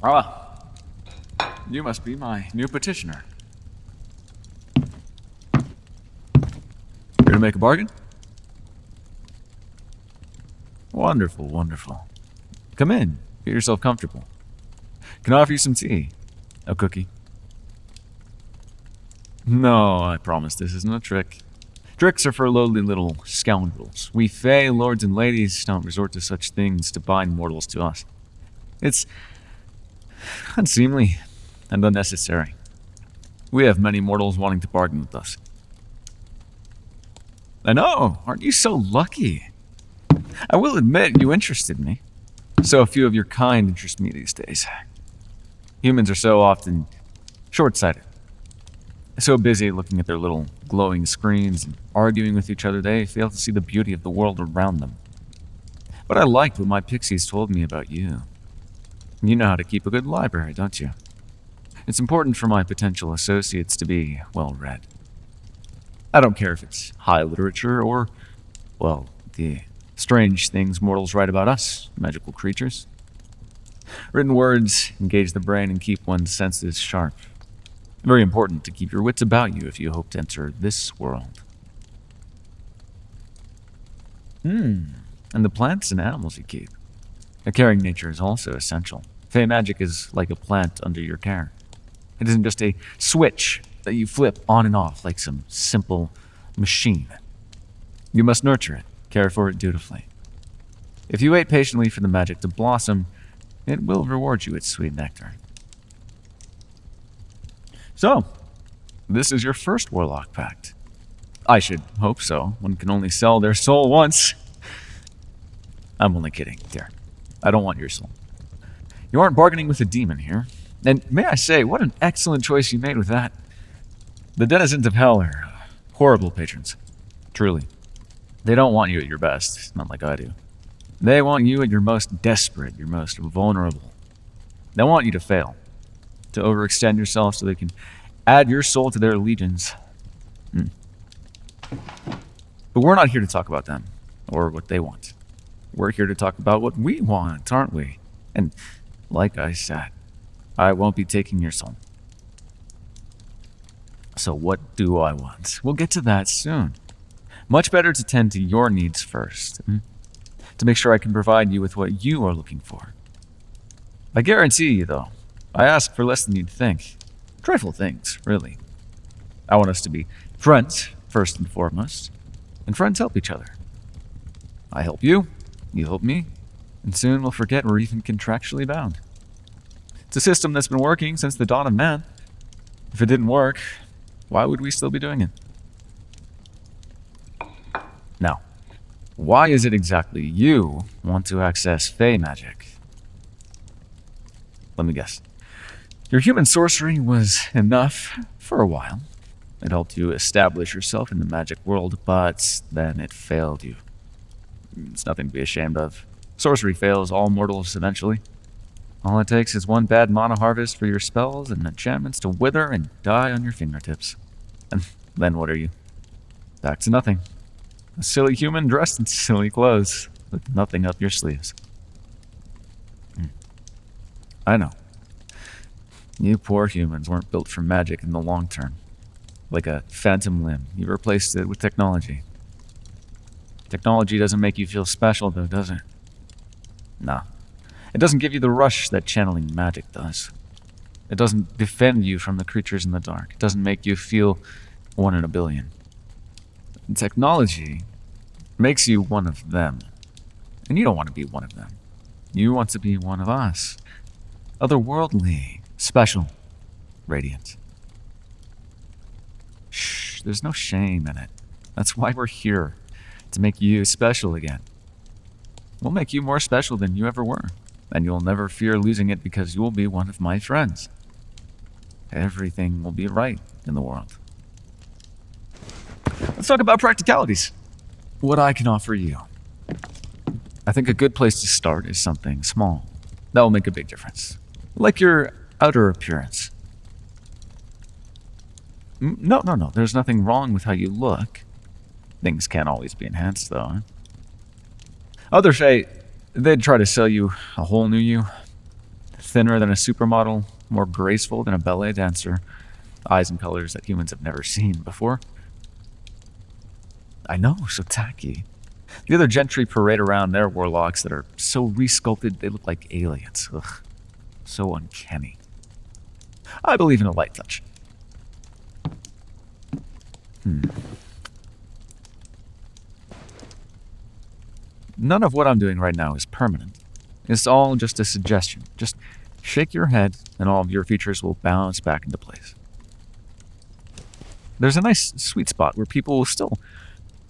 Ah, you must be my new petitioner. Here to make a bargain? Wonderful, wonderful. Come in. Get yourself comfortable. Can I offer you some tea? A cookie? No, I promise this isn't a trick. Tricks are for lowly little scoundrels. We Fae lords and ladies don't resort to such things to bind mortals to us. It's unseemly and unnecessary. We have many mortals wanting to bargain with us. I know, aren't you so lucky? I will admit you interested me. So few of your kind interest me these days. Humans are so often short-sighted. So busy looking at their little glowing screens and arguing with each other, they fail to see the beauty of the world around them. But I liked what my pixies told me about you. You know how to keep a good library, don't you? It's important for my potential associates to be well-read. I don't care if it's high literature or, well, the strange things mortals write about us, magical creatures. Written words engage the brain and keep one's senses sharp. Very important to keep your wits about you if you hope to enter this world. And the plants and animals you keep. A caring nature is also essential. Fae magic is like a plant under your care. It isn't just a switch that you flip on and off like some simple machine. You must nurture it, care for it dutifully. If you wait patiently for the magic to blossom, it will reward you its sweet nectar. So, this is your first Warlock Pact. I should hope so. One can only sell their soul once. I'm only kidding, dear. I don't want your soul. You aren't bargaining with a demon here. And may I say, what an excellent choice you made with that. The denizens of hell are horrible patrons. Truly. They don't want you at your best, not like I do. They want you at your most desperate, your most vulnerable. They want you to fail. To overextend yourself so they can add your soul to their legions. But we're not here to talk about them, or what they want. We're here to talk about what we want, aren't we? And like I said, I won't be taking your soul. So what do I want? We'll get to that soon. Much better to tend to your needs first. To make sure I can provide you with what you are looking for. I guarantee you, though, I ask for less than you'd think. Trifle things, really. I want us to be friends, first and foremost. And friends help each other. I help you, you help me, and soon we'll forget we're even contractually bound. It's a system that's been working since the dawn of man. If it didn't work, why would we still be doing it? Now, why is it exactly you want to access Fae magic? Let me guess. Your human sorcery was enough for a while. It helped you establish yourself in the magic world, but then it failed you. It's nothing to be ashamed of. Sorcery fails all mortals eventually. All it takes is one bad mana harvest for your spells and enchantments to wither and die on your fingertips. And then what are you? Back to nothing. A silly human dressed in silly clothes, with nothing up your sleeves. I know. You poor humans weren't built for magic in the long term. Like a phantom limb, you replaced it with technology. Technology doesn't make you feel special, though, does it? Nah. It doesn't give you the rush that channeling magic does. It doesn't defend you from the creatures in the dark. It doesn't make you feel 1 in a billion. Technology makes you one of them. And you don't want to be one of them. You want to be one of us. Otherworldly. Special. Radiant. Shh, there's no shame in it. That's why we're here. To make you special again. We'll make you more special than you ever were. And you'll never fear losing it because you'll be one of my friends. Everything will be right in the world. Let's talk about practicalities. What I can offer you. I think a good place to start is something small. That will make a big difference. Like your outer appearance. No. There's nothing wrong with how you look. Things can't always be enhanced, though. Other Fae, they'd try to sell you a whole new you. Thinner than a supermodel, more graceful than a ballet dancer, eyes and colors that humans have never seen before. I know, so tacky. The other gentry parade around their warlocks that are so resculpted they look like aliens. Ugh, so uncanny. I believe in a light touch. None of what I'm doing right now is permanent. It's all just a suggestion. Just shake your head and all of your features will bounce back into place. There's a nice sweet spot where people will still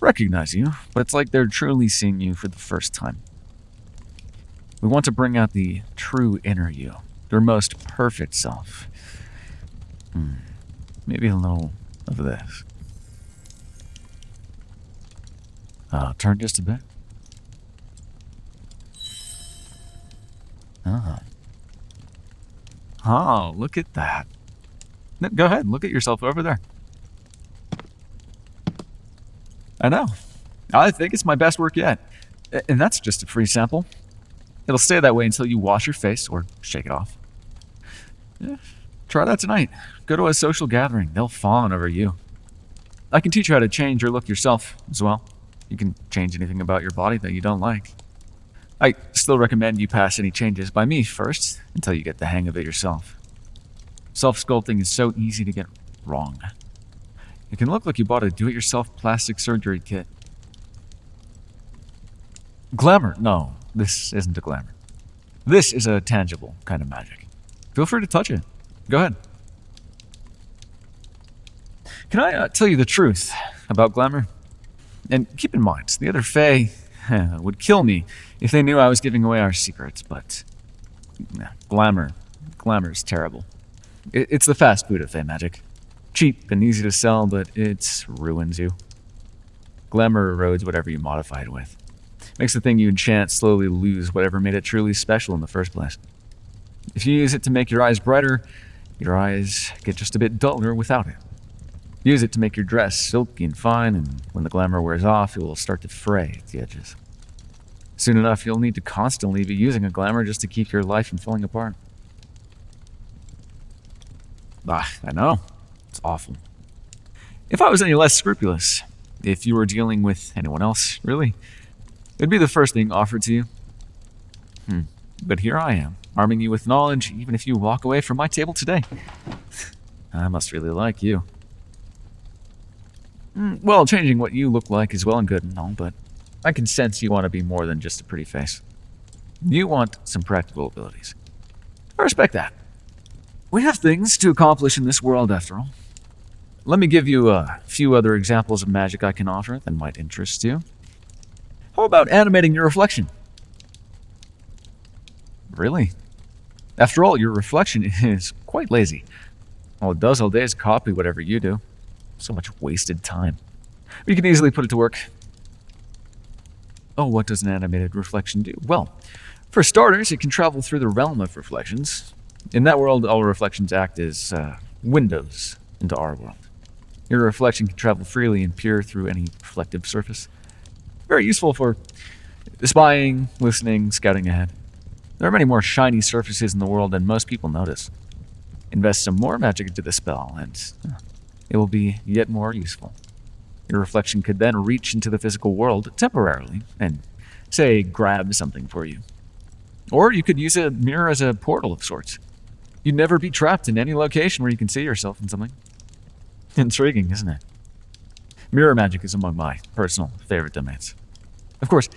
recognize you, but it's like they're truly seeing you for the first time. We want to bring out the true inner you, your most perfect self. Maybe a little of this. Turn just a bit. Oh, look at that. No, go ahead, look at yourself over there. I know. I think it's my best work yet. And that's just a free sample. It'll stay that way until you wash your face or shake it off. Yeah, try that tonight. Go to a social gathering. They'll fawn over you. I can teach you how to change your look yourself as well. You can change anything about your body that you don't like. I still recommend you pass any changes by me first until you get the hang of it yourself. Self-sculpting is so easy to get wrong. It can look like you bought a do-it-yourself plastic surgery kit. Glamour? No, this isn't a glamour. This is a tangible kind of magic. Feel free to touch it. Go ahead. Can I tell you the truth about glamour? And keep in mind, the other Fae would kill me if they knew I was giving away our secrets, but glamour is terrible. It's the fast food of Fae magic. Cheap and easy to sell, but it ruins you. Glamour erodes whatever you modify it with. Makes the thing you enchant slowly lose whatever made it truly special in the first place. If you use it to make your eyes brighter, your eyes get just a bit duller without it. Use it to make your dress silky and fine, and when the glamour wears off, it will start to fray at the edges. Soon enough, you'll need to constantly be using a glamour just to keep your life from falling apart. I know. It's awful. If I was any less scrupulous, if you were dealing with anyone else, really, it'd be the first thing offered to you. But here I am, arming you with knowledge, even if you walk away from my table today. I must really like you. Well, changing what you look like is well and good and all, but I can sense you want to be more than just a pretty face. You want some practical abilities. I respect that. We have things to accomplish in this world, after all. Let me give you a few other examples of magic I can offer that might interest you. How about animating your reflection? Really? After all, your reflection is quite lazy. All it does all day is copy whatever you do. So much wasted time. You can easily put it to work. Oh, what does an animated reflection do? Well, for starters, it can travel through the realm of reflections. In that world, all reflections act as windows into our world. Your reflection can travel freely and peer through any reflective surface. Very useful for spying, listening, scouting ahead. There are many more shiny surfaces in the world than most people notice. Invest some more magic into the spell, and it will be yet more useful. Your reflection could then reach into the physical world temporarily and, say, grab something for you. Or you could use a mirror as a portal of sorts. You'd never be trapped in any location where you can see yourself in something. Intriguing, isn't it? Mirror magic is among my personal favorite domains. Of course,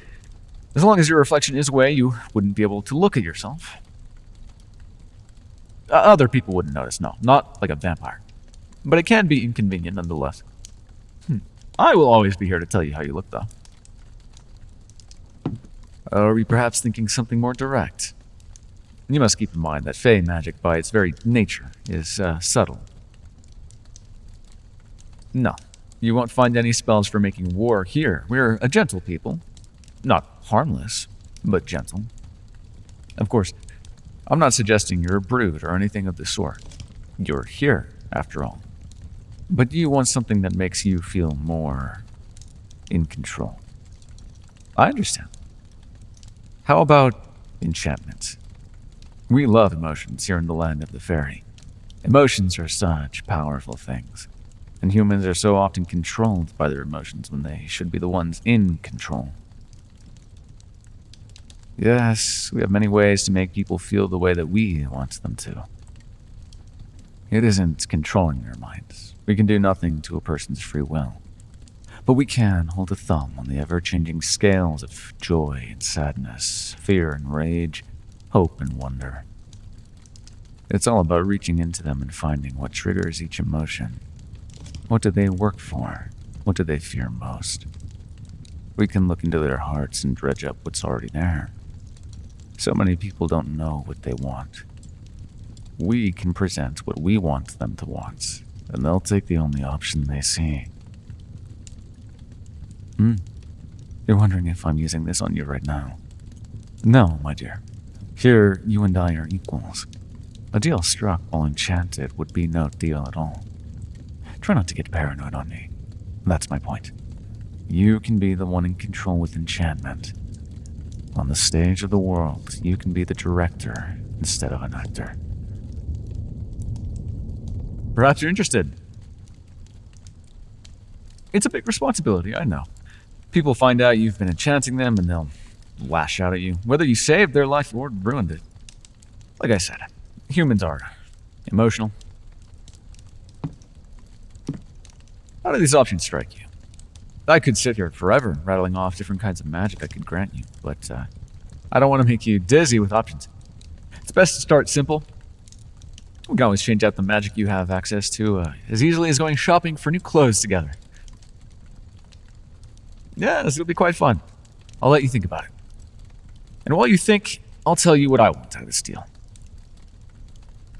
as long as your reflection is away, you wouldn't be able to look at yourself. Other people wouldn't notice, no, not like a vampire. But it can be inconvenient nonetheless. I will always be here to tell you how you look, though. Or are we perhaps thinking something more direct? You must keep in mind that Fae magic, by its very nature, is subtle. No, you won't find any spells for making war here. We're a gentle people. Not harmless, but gentle. Of course, I'm not suggesting you're a brute or anything of the sort. You're here, after all. But you want something that makes you feel more in control. I understand. How about enchantments? We love emotions here in the land of the Faerie. Emotions are such powerful things, and humans are so often controlled by their emotions when they should be the ones in control. Yes, we have many ways to make people feel the way that we want them to. It isn't controlling their minds. We can do nothing to a person's free will. But we can hold a thumb on the ever-changing scales of joy and sadness, fear and rage, hope and wonder. It's all about reaching into them and finding what triggers each emotion. What do they work for? What do they fear most? We can look into their hearts and dredge up what's already there. So many people don't know what they want. We can present what we want them to want, and they'll take the only option they see. You're wondering if I'm using this on you right now. No, my dear. Here, you and I are equals. A deal struck while enchanted would be no deal at all. Try not to get paranoid on me. That's my point. You can be the one in control with enchantment. On the stage of the world, you can be the director instead of an actor. Perhaps you're interested. It's a big responsibility, I know. People find out you've been enchanting them and they'll lash out at you, whether you saved their life or ruined it. Like I said, humans are emotional. How do these options strike you? I could sit here forever rattling off different kinds of magic I could grant you, but I don't want to make you dizzy with options. It's best to start simple. We can always change out the magic you have access to as easily as going shopping for new clothes together. Yeah, this will be quite fun. I'll let you think about it. And while you think, I'll tell you what I want out of this deal.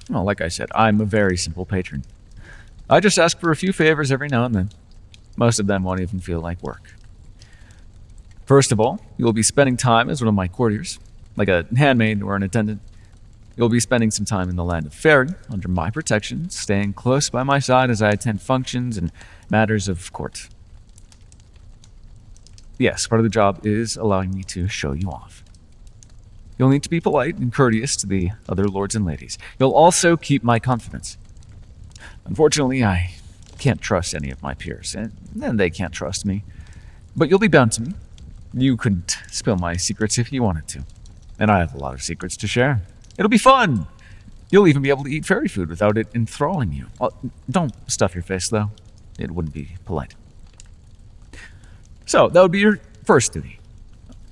Well, like I said, I'm a very simple patron. I just ask for a few favors every now and then. Most of them won't even feel like work. First of all, you'll be spending time as one of my courtiers, like a handmaid or an attendant. You'll be spending some time in the land of Faerie, under my protection, staying close by my side as I attend functions and matters of court. Yes, part of the job is allowing me to show you off. You'll need to be polite and courteous to the other lords and ladies. You'll also keep my confidence. Unfortunately, I can't trust any of my peers, and they can't trust me. But you'll be bound to me. You couldn't spill my secrets if you wanted to. And I have a lot of secrets to share. It'll be fun! You'll even be able to eat fairy food without it enthralling you. Don't stuff your face, though. It wouldn't be polite. So, that would be your first duty.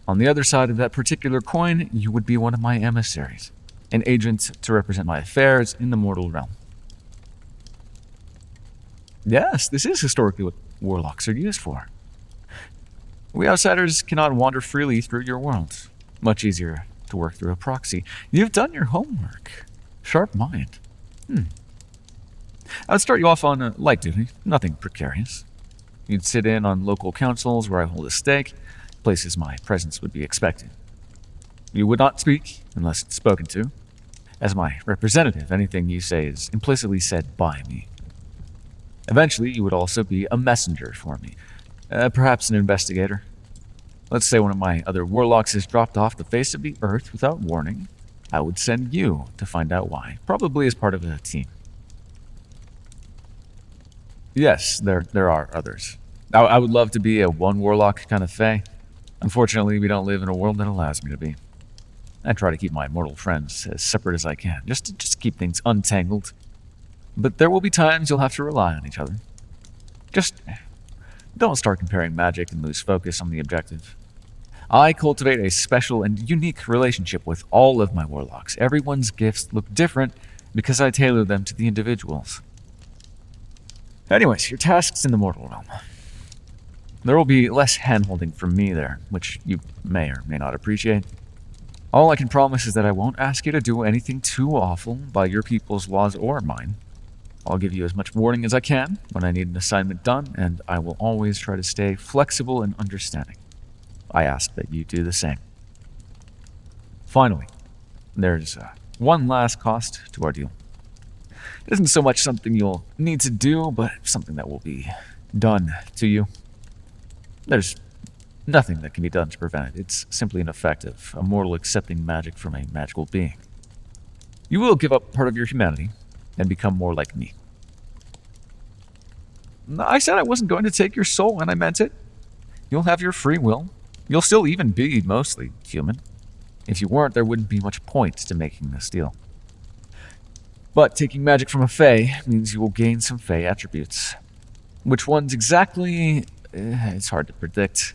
On the other side of that particular coin, you would be one of my emissaries, an agent to represent my affairs in the mortal realm. Yes, this is historically what warlocks are used for. We outsiders cannot wander freely through your world. Much easier to work through a proxy. You've done your homework. Sharp mind. I would start you off on light duty, nothing precarious. You'd sit in on local councils where I hold a stake, places my presence would be expected. You would not speak unless it's spoken to. As my representative, anything you say is implicitly said by me. Eventually, you would also be a messenger for me, perhaps an investigator. Let's say one of my other warlocks has dropped off the face of the earth without warning. I would send you to find out why, probably as part of a team. Yes, there are others. I would love to be a one warlock kind of fae. Unfortunately, we don't live in a world that allows me to be. I try to keep my mortal friends as separate as I can, just to keep things untangled. But there will be times you'll have to rely on each other. Just don't start comparing magic and lose focus on the objective. I cultivate a special and unique relationship with all of my warlocks. Everyone's gifts look different because I tailor them to the individuals. Anyways, your tasks in the mortal realm. There will be less hand-holding from me there, which you may or may not appreciate. All I can promise is that I won't ask you to do anything too awful by your people's laws or mine. I'll give you as much warning as I can when I need an assignment done, and I will always try to stay flexible and understanding. I ask that you do the same. Finally, there's one last cost to our deal. It isn't so much something you'll need to do, but something that will be done to you. There's nothing that can be done to prevent it. It's simply an effect of a mortal accepting magic from a magical being. You will give up part of your humanity and become more like me. I said I wasn't going to take your soul, and I meant it. You'll have your free will. You'll still even be mostly human. If you weren't, there wouldn't be much point to making this deal. But taking magic from a Fae means you will gain some Fae attributes. Which ones exactly? It's hard to predict.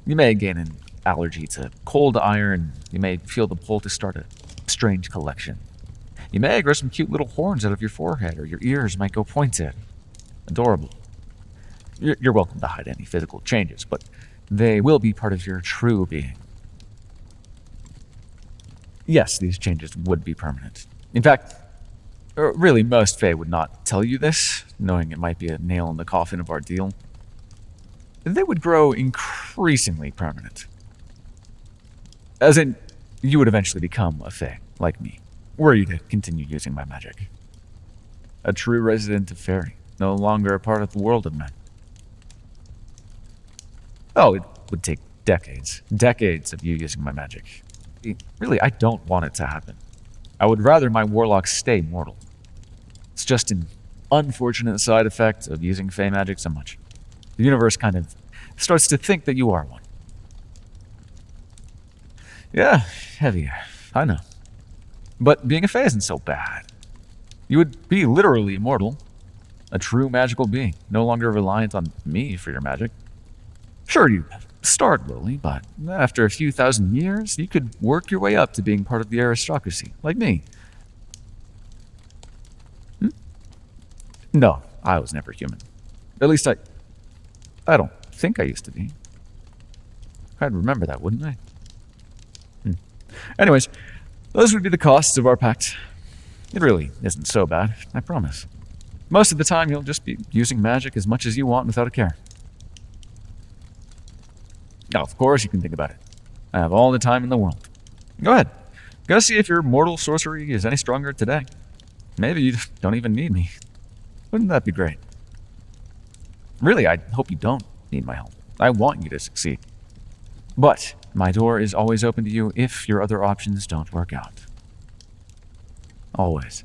You may gain an allergy to cold iron. You may feel the pull to start a strange collection. You may grow some cute little horns out of your forehead, or your ears might go pointed. Adorable. You're welcome to hide any physical changes, but they will be part of your true being. Yes, these changes would be permanent. In fact, really, most Fae would not tell you this, knowing it might be a nail in the coffin of our deal. They would grow increasingly permanent. As in, you would eventually become a Fae, like me, were you to continue using my magic. A true resident of Faerie, no longer a part of the world of men. Oh, it would take decades of you using my magic. Really, I don't want it to happen. I would rather my warlocks stay mortal. It's just an unfortunate side effect of using Fae magic so much. The universe kind of starts to think that you are one. Yeah, heavy, I know. But being a Fae isn't so bad. You would be literally immortal. A true magical being, no longer reliant on me for your magic. Sure, you start lowly, but after a few thousand years, you could work your way up to being part of the aristocracy, like me. No, I was never human. At least I don't think I used to be. I'd remember that, wouldn't I? Anyways, those would be the costs of our pact. It really isn't so bad, I promise. Most of the time, you'll just be using magic as much as you want without a care. Now, of course, you can think about it. I have all the time in the world. Go ahead. Go see if your mortal sorcery is any stronger today. Maybe you don't even need me. Wouldn't that be great? Really, I hope you don't need my help. I want you to succeed. But my door is always open to you if your other options don't work out. Always.